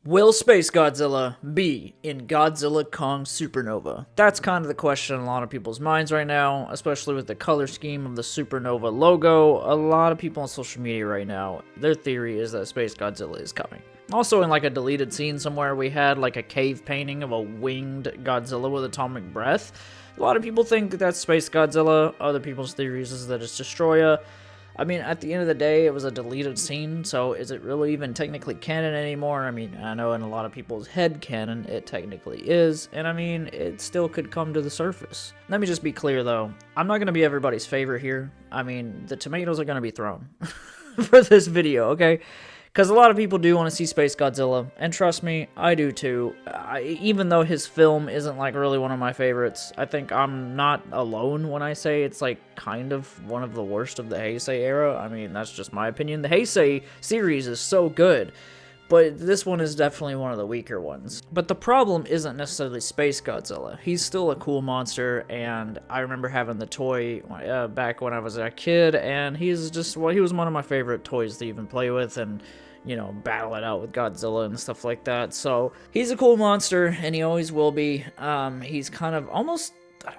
Will SpaceGodzilla be in Godzilla Kong Supernova? That's kind of the question in a lot of people's minds right now, especially with the color scheme of the Supernova logo. A lot of people on social media right now, their theory is that SpaceGodzilla is coming. Also, in like a deleted scene somewhere, we had like a cave painting of a winged Godzilla with atomic breath. A lot of people think that's SpaceGodzilla. Other people's theories is that it's Destroyer. I mean, at the end of the day, it was a deleted scene, so is it really even technically canon anymore? I mean, I know in a lot of people's head canon, it technically is, and I mean, it still could come to the surface. Let me just be clear, though. I'm not going to be everybody's favorite here. I mean, the tomatoes are going to be thrown for this video, okay? Because a lot of people do want to see SpaceGodzilla, and trust me, I do too. Even though his film isn't like really one of my favorites, I think I'm not alone when I say it's like kind of one of the worst of the Heisei era. I mean, that's just my opinion. The Heisei series is so good, but this one is definitely one of the weaker ones. But the problem isn't necessarily SpaceGodzilla. He's still a cool monster, and I remember having the toy back when I was a kid, and he was one of my favorite toys to even play with, and you know, battle it out with Godzilla and stuff like that. So he's a cool monster, and he always will be. He's kind of almost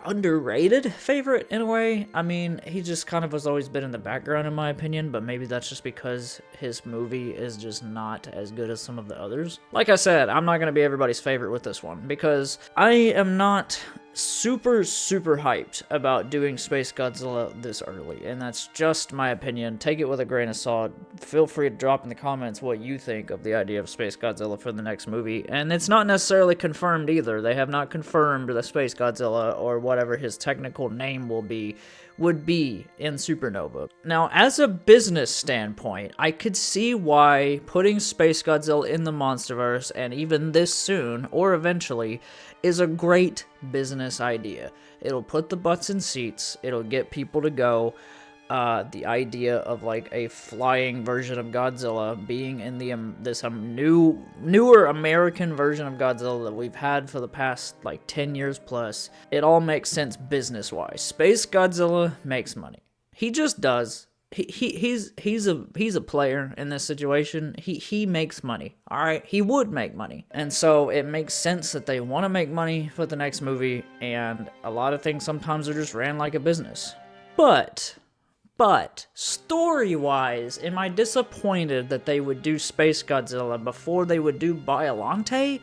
underrated favorite in a way. I mean, he just kind of has always been in the background in my opinion, but maybe that's just because his movie is just not as good as some of the others. Like I said, I'm not going to be everybody's favorite with this one because I am not super hyped about doing SpaceGodzilla this early, and that's just my opinion. Take it with a grain of salt. Feel free to drop in the comments what you think of the idea of SpaceGodzilla for the next movie, and it's not necessarily confirmed either. They have not confirmed that SpaceGodzilla, or whatever his technical name would be in Supernova. Now, as a business standpoint, I could see why putting SpaceGodzilla in the MonsterVerse, and even this soon, or eventually, is a great business idea. It'll put the butts in seats, it'll get people to go. The idea of like a flying version of Godzilla being in the newer American version of Godzilla that we've had for the past like 10 years plus, it all makes sense business-wise. SpaceGodzilla makes money. He just does. He's a player in this situation. He makes money. All right, he would make money, and so it makes sense that they want to make money for the next movie. And a lot of things sometimes are just ran like a business. But story-wise, am I disappointed that they would do SpaceGodzilla before they would do Biollante?